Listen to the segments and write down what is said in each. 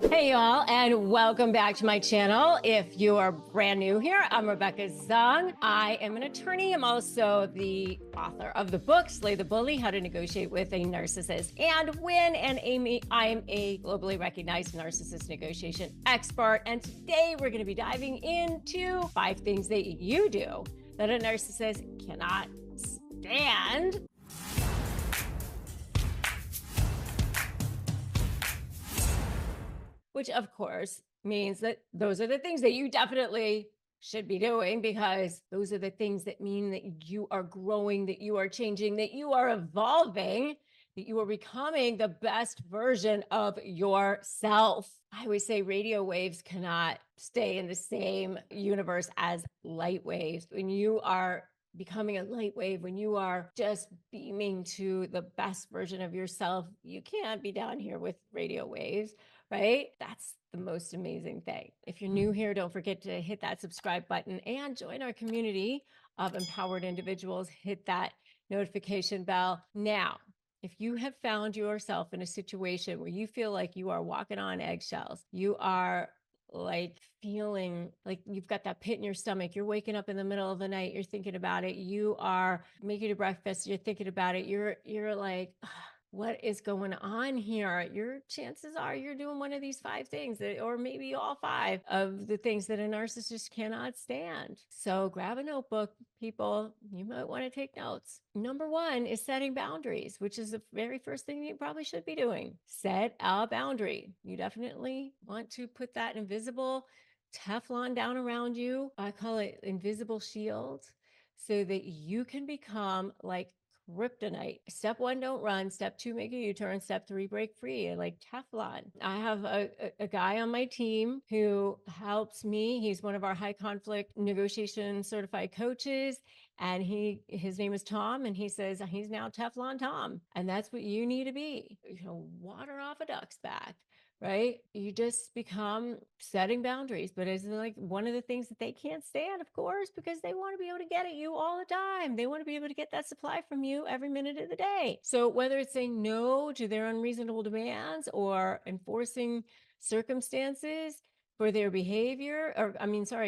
Hey y'all, and welcome back to my channel. If you are brand new here, I'm Rebecca Zung. I am an attorney. I'm also the author of the book, Slay the Bully, How to Negotiate with a Narcissist and Win. And Amy, I am a globally recognized narcissist negotiation expert. And today we're going to be diving into 5 things that you do that a narcissist cannot stand. Which of course means that those are the things that you definitely should be doing, because those are the things that mean that you are growing, that you are changing, that you are evolving, that you are becoming the best version of yourself. I always say radio waves cannot stay in the same universe as light waves. When you are becoming a light wave, when you are just beaming to the best version of yourself, you can't be down here with radio waves, right? That's the most amazing thing. If you're new here, don't forget to hit that subscribe button and join our community of empowered individuals. Hit that notification bell. Now, if you have found yourself in a situation where you feel like you are walking on eggshells, you are like feeling like you've got that pit in your stomach, you're waking up in the middle of the night, you're thinking about it, you are making your breakfast, you're thinking about it, you're like, what is going on here? Your chances are you're doing one of these 5 things, or maybe all 5 of the things that a narcissist cannot stand. So grab a notebook, people. You might want to take notes. Number 1 is setting boundaries, which is the very first thing you probably should be doing. Set a boundary. You definitely want to put that invisible Teflon down around you. I call it invisible shield, so that you can become like kryptonite. Step 1, don't run. Step 2, make a U-turn. Step 3, break free, like Teflon. I have a guy on my team who helps me. He's one of our high conflict negotiation certified coaches. And his name is Tom, and he says he's now Teflon Tom. And that's what you need to be. Water off a duck's back. Right? You just become setting boundaries, but it's like one of the things that they can't stand, of course, because they want to be able to get at you all the time. They want to be able to get that supply from you every minute of the day. So whether it's saying no to their unreasonable demands or enforcing circumstances for their behavior,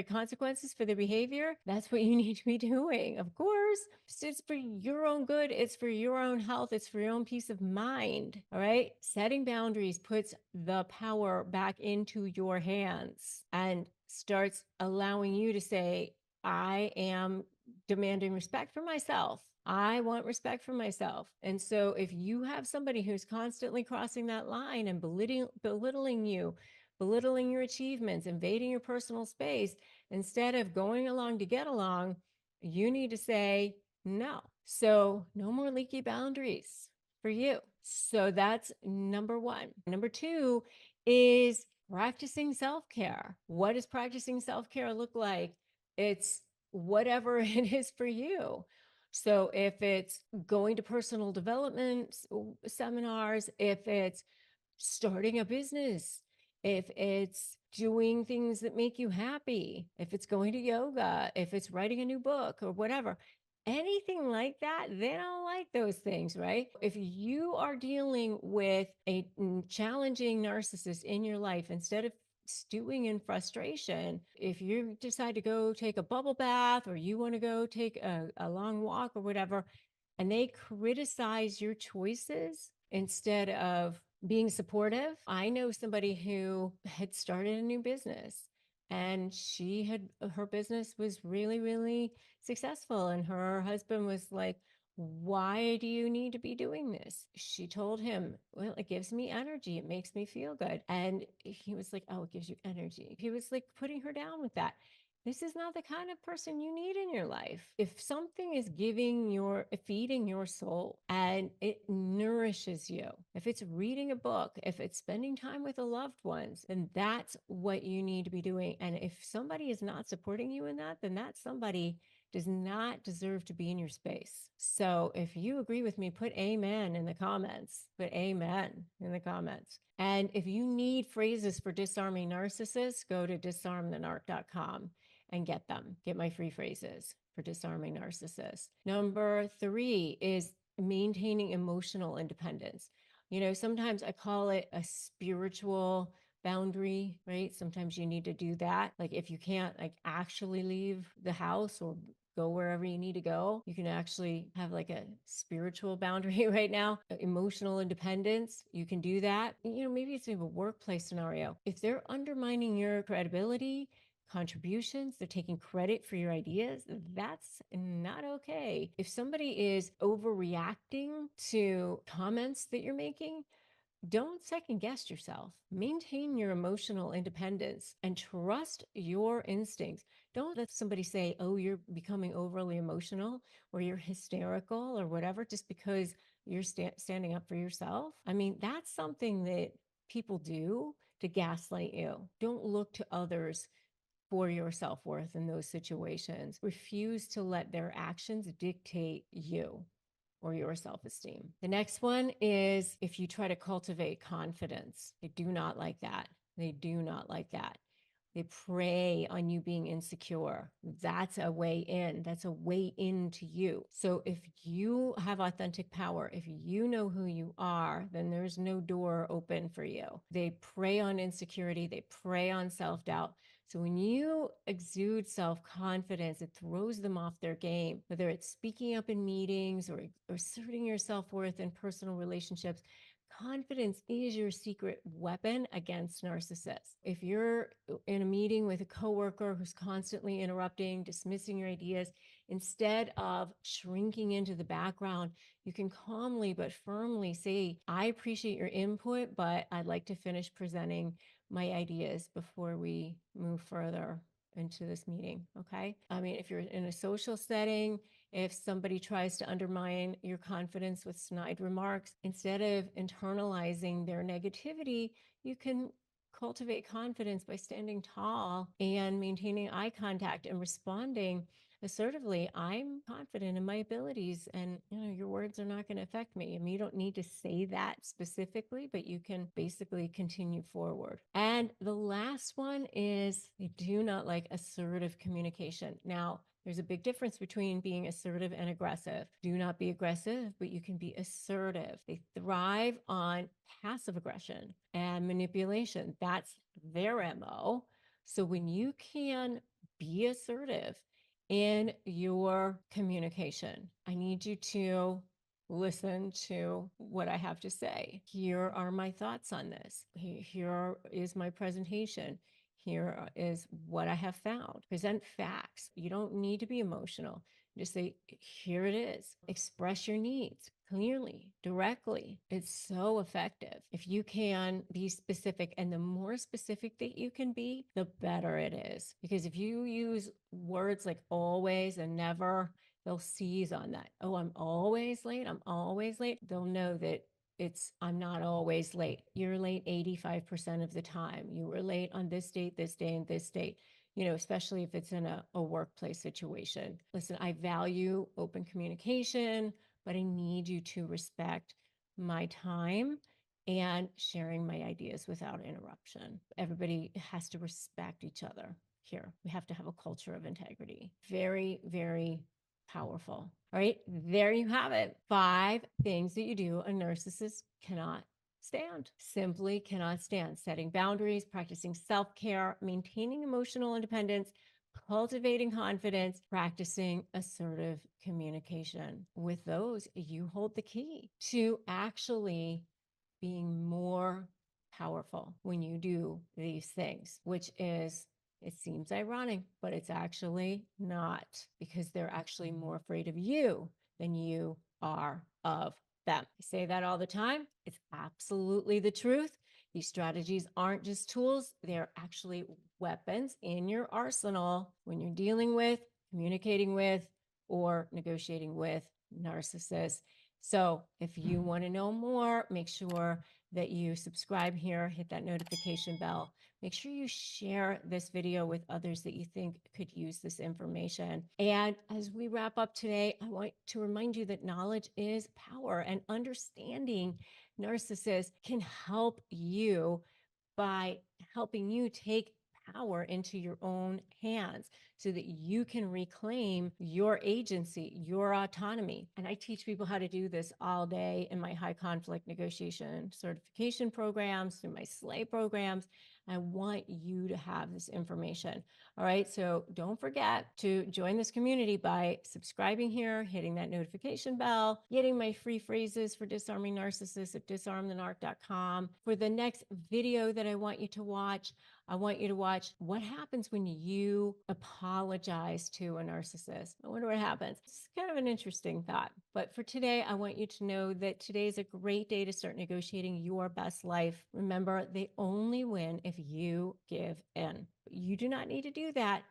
consequences for their behavior, that's what you need to be doing. Of course, it's for your own good. It's for your own health. It's for your own peace of mind. All right. Setting boundaries puts the power back into your hands and starts allowing you to say, I am demanding respect for myself. I want respect for myself. And so if you have somebody who's constantly crossing that line and belittling you, belittling your achievements, invading your personal space, instead of going along to get along, you need to say no. So no more leaky boundaries for you. So that's number 1. Number 2 is practicing self-care. What does practicing self-care look like? It's whatever it is for you. So if it's going to personal development seminars, if it's starting a business, if it's doing things that make you happy, if it's going to yoga, if it's writing a new book or whatever, anything like that, they don't like those things, right? If you are dealing with a challenging narcissist in your life, instead of stewing in frustration, if you decide to go take a bubble bath, or you want to go take a long walk or whatever, and they criticize your choices instead of being supportive. I know somebody who had started a new business, and her business was really, really successful. And her husband was like, why do you need to be doing this? She told him, well, it gives me energy. It makes me feel good. And he was like, oh, it gives you energy. He was like putting her down with that. This is not the kind of person you need in your life. If something is feeding your soul and it nourishes you, if it's reading a book, if it's spending time with the loved ones, then that's what you need to be doing. And if somebody is not supporting you in that, then that somebody does not deserve to be in your space. So if you agree with me, put amen in the comments. Put amen in the comments. And if you need phrases for disarming narcissists, go to disarmthenarc.com and get them. Get my free phrases for disarming narcissists. Number 3 is maintaining emotional independence. Sometimes I call it a spiritual boundary, right? Sometimes you need to do that. Like if you can't like actually leave the house or go wherever you need to go, you can actually have like a spiritual boundary right now, emotional independence. You can do that. Maybe it's even a workplace scenario. If they're undermining your credibility, contributions, they're taking credit for your ideas, that's not okay. If somebody is overreacting to comments that you're making, don't second guess yourself. Maintain your emotional independence and trust your instincts. Don't let somebody say, oh, you're becoming overly emotional or you're hysterical or whatever just because you're standing up for yourself. I mean, that's something that people do to gaslight you. Don't look to others for your self-worth in those situations. Refuse to let their actions dictate you or your self-esteem. The next one is if you try to cultivate confidence. They do not like that. They do not like that. They prey on you being insecure. That's a way in. That's a way into you. So if you have authentic power, if you know who you are, then there's no door open for you. They prey on insecurity. They prey on self-doubt. So when you exude self-confidence, it throws them off their game, whether it's speaking up in meetings or asserting your self-worth in personal relationships. Confidence is your secret weapon against narcissists. If you're in a meeting with a coworker who's constantly interrupting, dismissing your ideas, instead of shrinking into the background, you can calmly but firmly say, I appreciate your input, but I'd like to finish presenting my ideas before we move further into this meeting. Okay. I mean, if you're in a social setting, if somebody tries to undermine your confidence with snide remarks, instead of internalizing their negativity, you can cultivate confidence by standing tall and maintaining eye contact and responding assertively. I'm confident in my abilities, and your words are not going to affect me. I mean, you don't need to say that specifically, but you can basically continue forward. And the last one is they do not like assertive communication. Now, there's a big difference between being assertive and aggressive. Do not be aggressive, but you can be assertive. They thrive on passive aggression and manipulation. That's their MO. So when you can be assertive in your communication, I need you to listen to what I have to say. Here are my thoughts on this. Here is my presentation. Here is what I have found. Present facts. You don't need to be emotional. Just say, here it is. Express your needs clearly, directly. It's so effective. If you can be specific, and the more specific that you can be, the better it is. Because if you use words like always and never, they'll seize on that. Oh, I'm always late. I'm always late. They'll know that I'm not always late. You're late 85% of the time. You were late on this date, and this date, especially if it's in a workplace situation. Listen, I value open communication, but I need you to respect my time and sharing my ideas without interruption. Everybody has to respect each other here. We have to have a culture of integrity. Very, very powerful. All right, there you have it. 5 things that you do a narcissist cannot stand, simply cannot stand. Setting boundaries, practicing self-care, maintaining emotional independence, cultivating confidence, practicing assertive communication. With those, you hold the key to actually being more powerful when you do these things, which is, it seems ironic, but it's actually not, because they're actually more afraid of you than you are of them. I say that all the time. It's absolutely the truth. These strategies aren't just tools, they're actually weapons in your arsenal when you're dealing with, communicating with, or negotiating with narcissists. So if you want to know more, make sure that you subscribe here, hit that notification bell. Make sure you share this video with others that you think could use this information. And as we wrap up today, I want to remind you that knowledge is power, and understanding narcissists can help you by helping you take power into your own hands so that you can reclaim your agency, your autonomy. And I teach people how to do this all day in my high conflict negotiation certification programs, through my SLAY programs. I want you to have this information. All right. So don't forget to join this community by subscribing here, hitting that notification bell, getting my free phrases for disarming narcissists at disarmthenarc.com. For the next video that I want you to watch, I want you to watch what happens when you apologize to a narcissist. I wonder what happens. It's kind of an interesting thought. But for today, I want you to know that today is a great day to start negotiating your best life. Remember, they only win if you give in. But you do not need to do that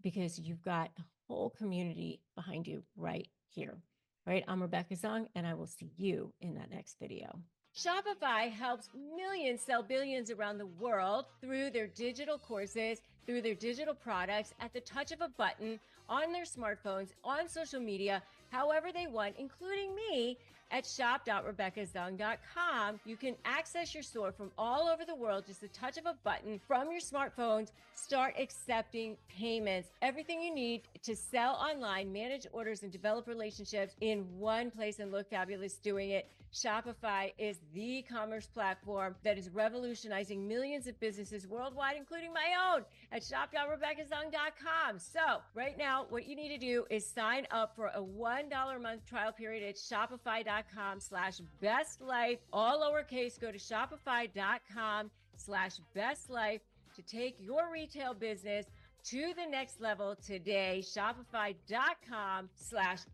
because you've got a whole community behind you right here. All right, I'm Rebecca Zung, and I will see you in that next video. Shopify helps millions sell billions around the world through their digital courses, through their digital products, at the touch of a button, on their smartphones, on social media, however they want, including me at shop.rebeccazung.com. You can access your store from all over the world, just the touch of a button from your smartphones. Start accepting payments. Everything you need to sell online, manage orders, and develop relationships in one place and look fabulous doing it. Shopify is the commerce platform that is revolutionizing millions of businesses worldwide, including my own, at shop.rebeccazung.com. So right now, what you need to do is sign up for a $1 a month trial period at shopify.com/bestlife. All lowercase. Go to shopify.com/bestlife to take your retail business to the next level today. Shopify.com/bestlife.